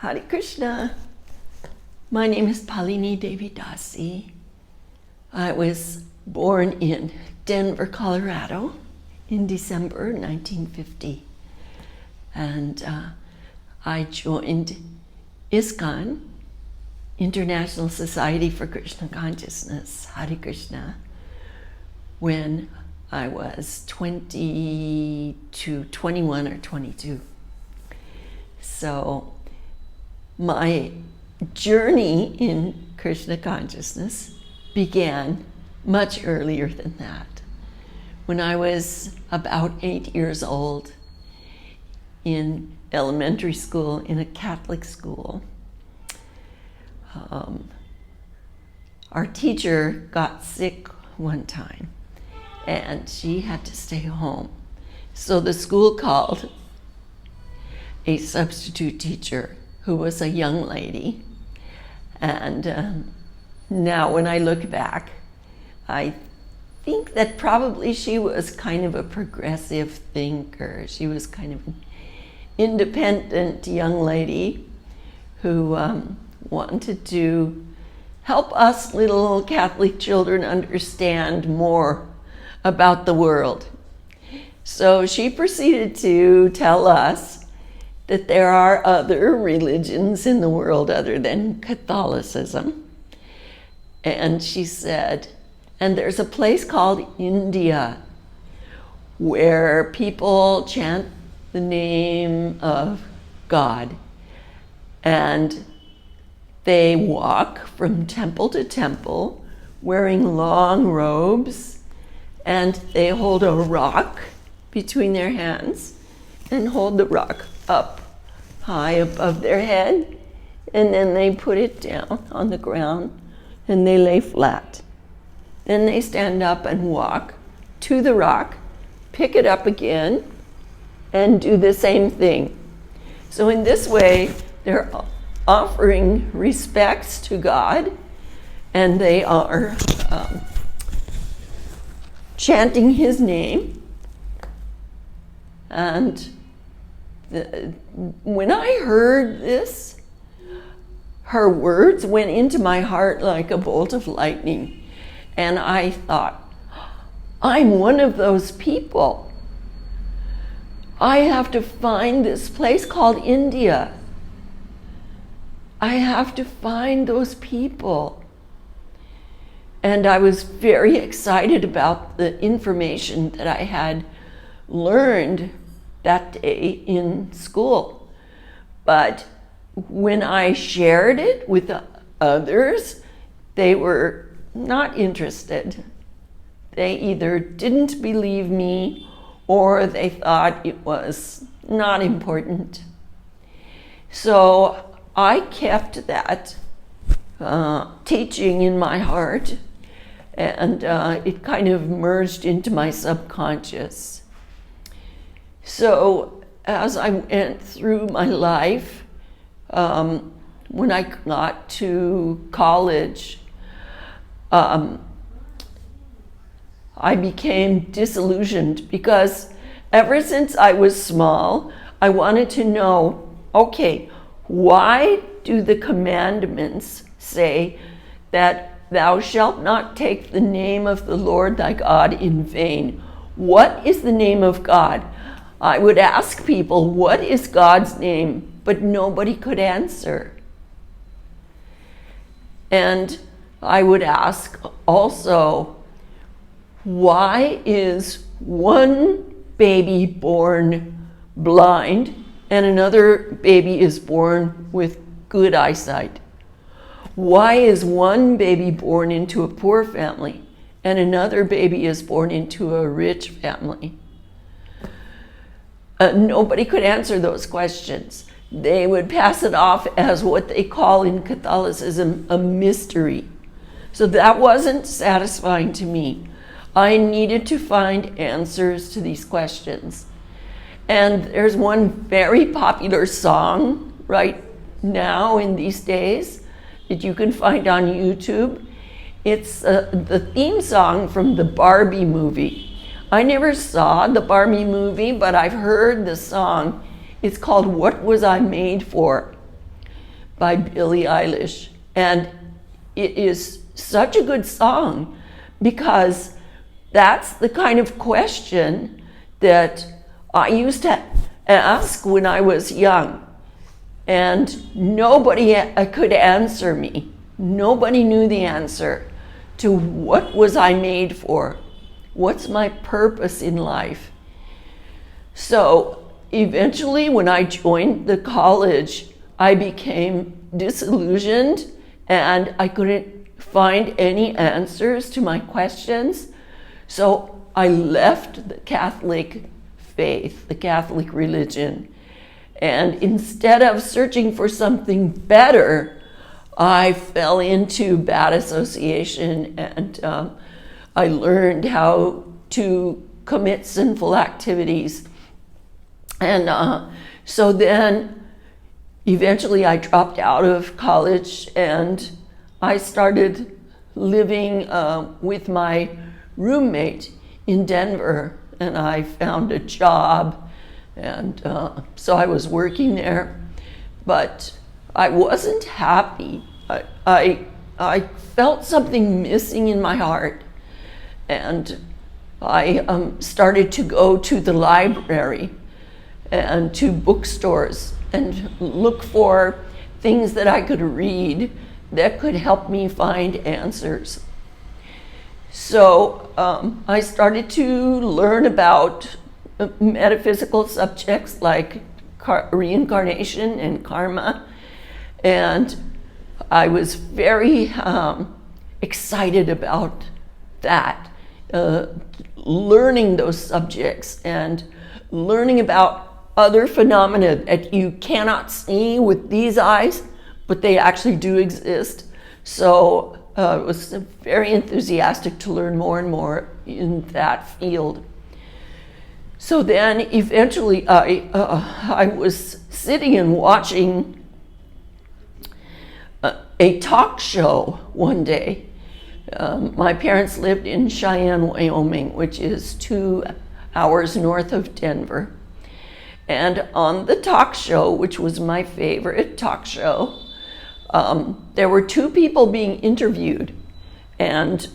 Hare Krishna. My name is Phalini Dasi. I was born in Denver, Colorado in December 1950. And I joined ISKCON, International Society for Krishna Consciousness, Hare Krishna, when I was 21 or 22. So my journey in Krishna consciousness began much earlier than that. When I was about 8 years old in elementary school, in a Catholic school, our teacher got sick one time and she had to stay home. So the school called a substitute teacher who was a young lady. And now when I look back, I think that probably she was kind of a progressive thinker. She was kind of an independent young lady who wanted to help us little Catholic children understand more about the world. So she proceeded to tell us that there are other religions in the world other than Catholicism. And she said, and there's a place called India where people chant the name of God, and they walk from temple to temple wearing long robes, and they hold a rock between their hands and hold the rock up high above their head, and then they put it down on the ground and they lay flat. Then they stand up and walk to the rock, pick it up again, and do the same thing. So in this way, they're offering respects to God, and they are chanting his name. And when I heard this, her words went into my heart like a bolt of lightning. And I thought, I'm one of those people. I have to find this place called India. I have to find those people. And I was very excited about the information that I had learned that day in school. But when I shared it with others, they were not interested. They either didn't believe me or they thought it was not important. So I kept that teaching in my heart, and it kind of merged into my subconscious. So as I went through my life, when I got to college, I became disillusioned because ever since I was small, I wanted to know, okay, why do the commandments say that thou shalt not take the name of the Lord thy God in vain? What is the name of God? I would ask people, what is God's name? But nobody could answer. And I would ask also, why is one baby born blind and another baby is born with good eyesight? Why is one baby born into a poor family and another baby is born into a rich family? Nobody could answer those questions. They would pass it off as what they call in Catholicism a mystery. So that wasn't satisfying to me. I needed to find answers to these questions. And there's one very popular song right now in these days that you can find on YouTube. It's the theme song from the Barbie movie. I never saw the Barbie movie, but I've heard the song. It's called What Was I Made For? by Billie Eilish. And it is such a good song because that's the kind of question that I used to ask when I was young. And nobody could answer me. Nobody knew the answer to what was I made for? What's my purpose in life? So eventually, when I joined the college, I became disillusioned and I couldn't find any answers to my questions. So I left the Catholic faith, the Catholic religion. And instead of searching for something better, I fell into bad association, and I learned how to commit sinful activities. And so then eventually I dropped out of college and I started living with my roommate in Denver, and I found a job. And so I was working there, but I wasn't happy. I felt something missing in my heart, and I started to go to the library and to bookstores and look for things that I could read that could help me find answers. So I started to learn about metaphysical subjects like reincarnation and karma, and I was very excited about that, learning those subjects and learning about other phenomena that you cannot see with these eyes, but they actually do exist. So I was very enthusiastic to learn more and more in that field. So then eventually I was sitting and watching a talk show one day. My parents lived in Cheyenne, Wyoming, which is 2 hours north of Denver. And on the talk show, which was my favorite talk show, there were 2 people being interviewed, and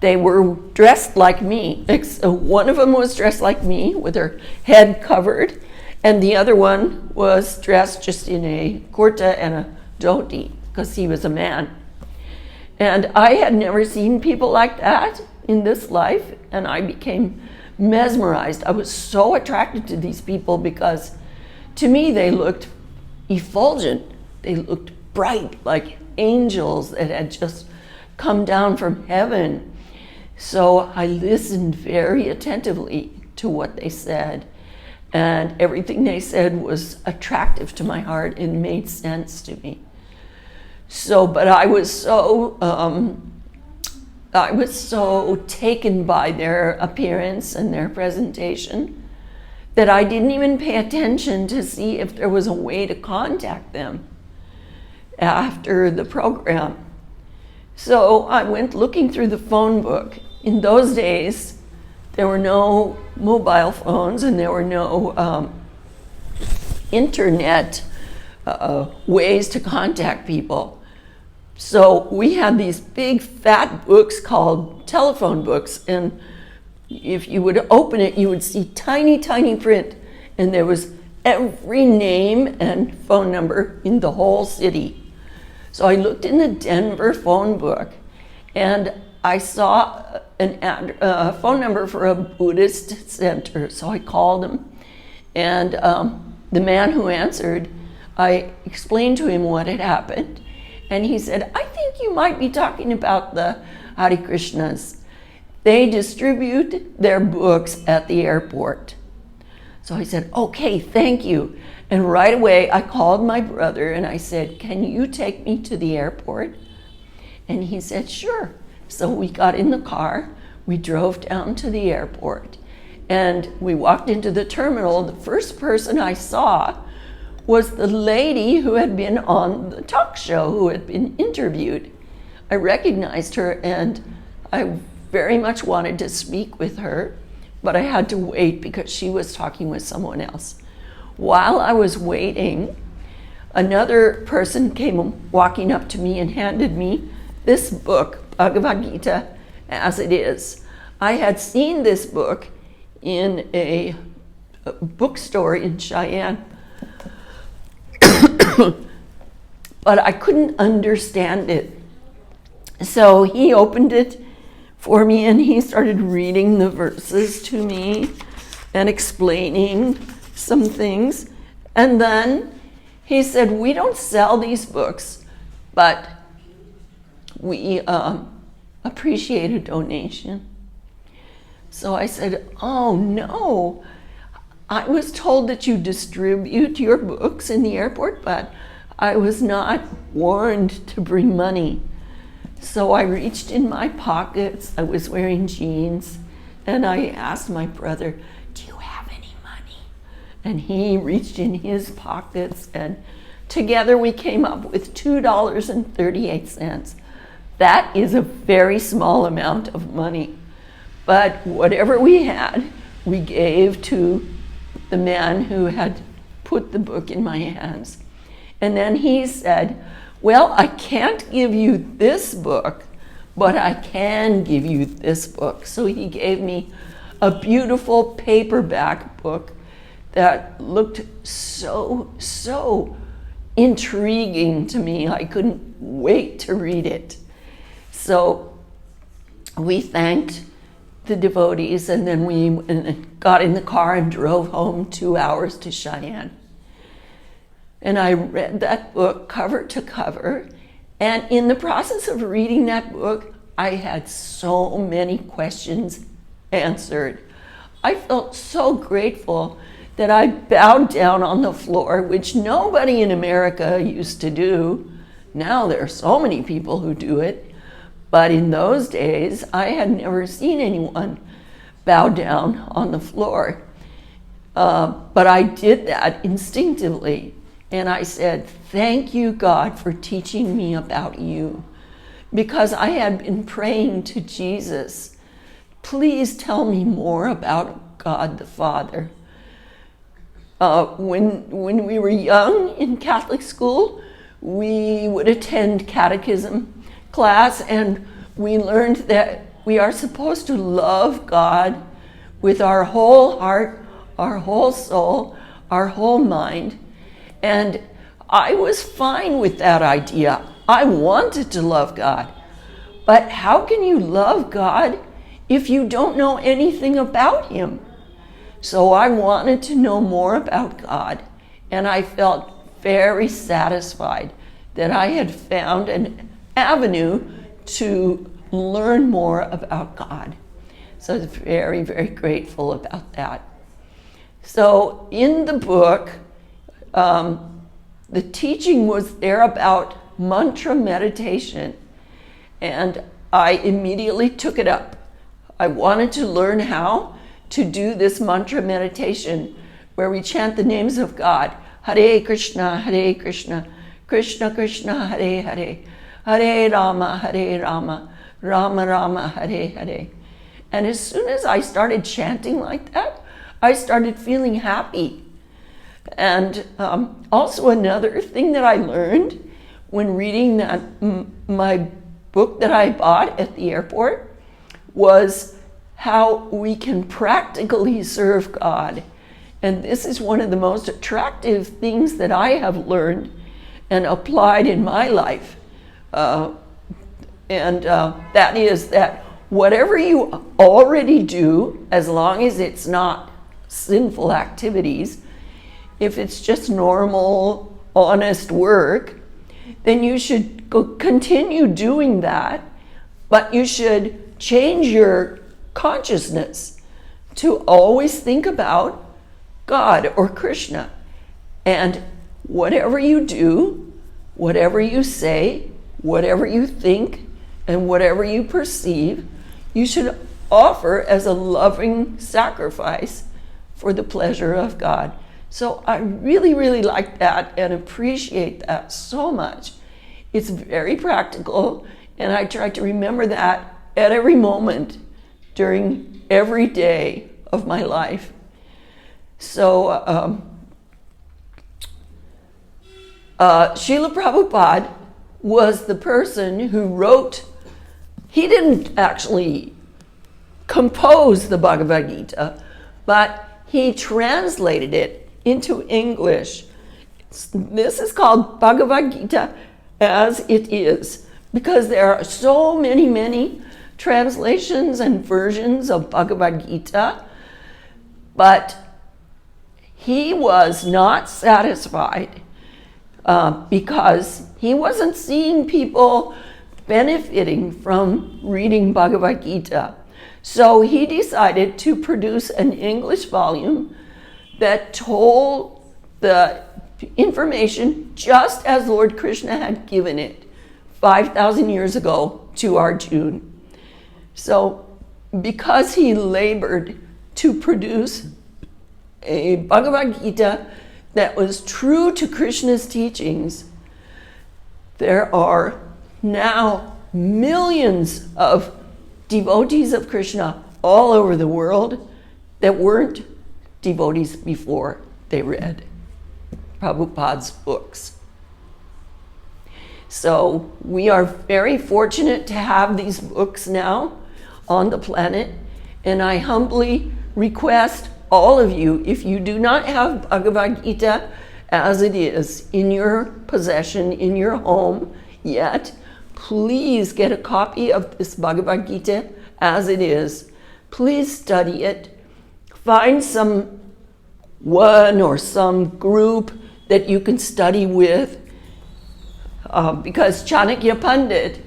they were dressed like me. One of them was dressed like me with her head covered, and the other one was dressed just in a kurta and a dhoti because he was a man. And I had never seen people like that in this life, and I became mesmerized. I was so attracted to these people because to me they looked effulgent. They looked bright, like angels that had just come down from heaven. So I listened very attentively to what they said, and everything they said was attractive to my heart and made sense to me. So, but I was so taken by their appearance and their presentation that I didn't even pay attention to see if there was a way to contact them after the program. So I went looking through the phone book. In those days, there were no mobile phones and there were no internet ways to contact people. So we had these big fat books called telephone books, and if you would open it, you would see tiny, tiny print, and there was every name and phone number in the whole city. So I looked in the Denver phone book, and I saw a phone number for a Buddhist center. So I called him, and the man who answered, I explained to him what had happened, and he said, I think you might be talking about the Hare Krishnas. They distribute their books at the airport. So I said, okay, thank you. And right away, I called my brother and I said, can you take me to the airport? And he said, sure. So we got in the car, we drove down to the airport, and we walked into the terminal. The first person I saw was the lady who had been on the talk show, who had been interviewed. I recognized her and I very much wanted to speak with her, but I had to wait because she was talking with someone else. While I was waiting, another person came walking up to me and handed me this book, Bhagavad Gita, as it is. I had seen this book in a bookstore in Cheyenne, but I couldn't understand it. So he opened it for me and he started reading the verses to me and explaining some things. And then he said, we don't sell these books, but we appreciate a donation. So I said, oh no, I was told that you distribute your books in the airport, but I was not warned to bring money. So I reached in my pockets, I was wearing jeans, and I asked my brother, do you have any money? And he reached in his pockets, and together we came up with $2.38. That is a very small amount of money. But whatever we had, we gave to the man who had put the book in my hands. And then he said, well, I can't give you this book, but I can give you this book. So he gave me a beautiful paperback book that looked so intriguing to me. I couldn't wait to read it. So we thanked the devotees, and then we got in the car and drove home 2 hours to Cheyenne. And I read that book cover to cover, and in the process of reading that book, I had so many questions answered. I felt so grateful that I bowed down on the floor, which nobody in America used to do. Now there are so many people who do it. But in those days, I had never seen anyone bow down on the floor. But I did that instinctively. And I said, thank you, God, for teaching me about you. Because I had been praying to Jesus, please tell me more about God the Father. When we were young in Catholic school, we would attend catechism class, and we learned that we are supposed to love God with our whole heart, our whole soul, our whole mind. And I was fine with that idea. I wanted to love God. But how can you love God if you don't know anything about him? So I wanted to know more about God, and I felt very satisfied that I had found an avenue to learn more about God. So I was very, very grateful about that. So in the book, the teaching was there about mantra meditation, and I immediately took it up. I wanted to learn how to do this mantra meditation where we chant the names of God. Hare Krishna, Krishna Krishna, Hare Hare, Hare Rama, Rama Rama, Hare Hare. And as soon as I started chanting like that, I started feeling happy. And also another thing that I learned when reading that my book that I bought at the airport was how we can practically serve God. And this is one of the most attractive things that I have learned and applied in my life. That is that whatever you already do, as long as it's not sinful activities, if it's just normal, honest work, then you should continue doing that, but you should change your consciousness to always think about God or Krishna. And whatever you do, whatever you say, whatever you think, and whatever you perceive, you should offer as a loving sacrifice for the pleasure of God. So I really, really like that and appreciate that so much. It's very practical, and I try to remember that at every moment during every day of my life. So Srila Prabhupada was the person who wrote, he didn't actually compose the Bhagavad Gita, but he translated it into English. This is called Bhagavad Gita as it is, because there are so many translations and versions of Bhagavad Gita, but he was not satisfied because he wasn't seeing people benefiting from reading Bhagavad Gita. So he decided to produce an English volume that told the information just as Lord Krishna had given it 5,000 years ago to Arjuna. So because he labored to produce a Bhagavad Gita that was true to Krishna's teachings, there are now millions of devotees of Krishna all over the world that weren't devotees before they read Prabhupada's books. So we are very fortunate to have these books now on the planet, and I humbly request all of you, if you do not have Bhagavad Gita as it is in your possession, in your home yet, please get a copy of this Bhagavad Gita as it is. Please study it. Find some one or some group that you can study with, because Chanakya Pandit,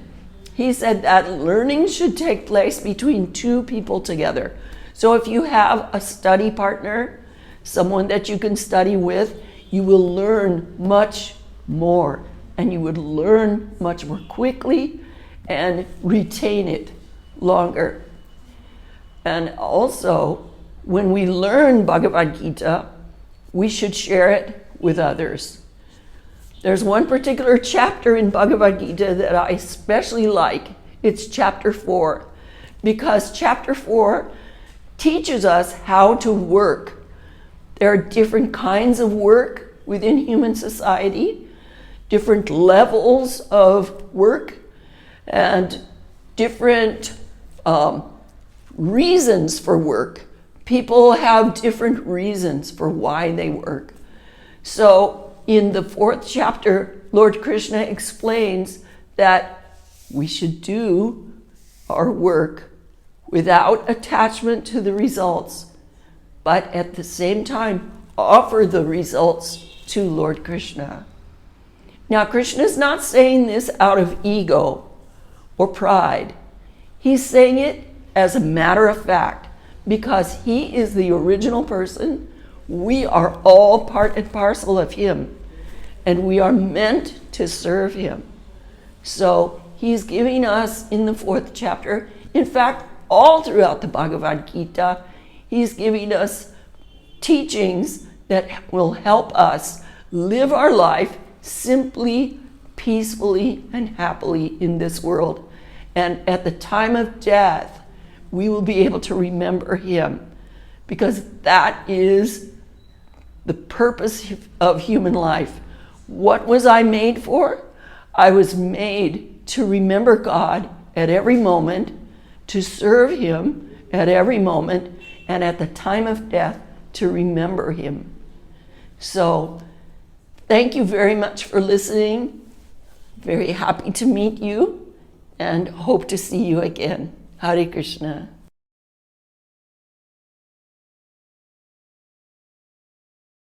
he said that learning should take place between two people together. So if you have a study partner, someone that you can study with, you will learn much more, and you would learn much more quickly and retain it longer. And also, when we learn Bhagavad Gita, we should share it with others. There's one particular chapter in Bhagavad Gita that I especially like. It's chapter 4, because chapter 4 teaches us how to work. There are different kinds of work within human society, different levels of work, and different reasons for work. People have different reasons for why they work. So in the 4th chapter, Lord Krishna explains that we should do our work without attachment to the results, but at the same time offer the results to Lord Krishna. Now, Krishna is not saying this out of ego or pride. He's saying it as a matter of fact, because he is the original person. We are all part and parcel of him, and we are meant to serve him. So he's giving us in the 4th chapter, in fact, all throughout the Bhagavad Gita, he's giving us teachings that will help us live our life simply, peacefully, and happily in this world. And at the time of death, we will be able to remember him, because that is the purpose of human life. What was I made for? I was made to remember God at every moment, to serve him at every moment, and at the time of death, to remember him. So thank you very much for listening. Very happy to meet you, and hope to see you again. Hare Krishna.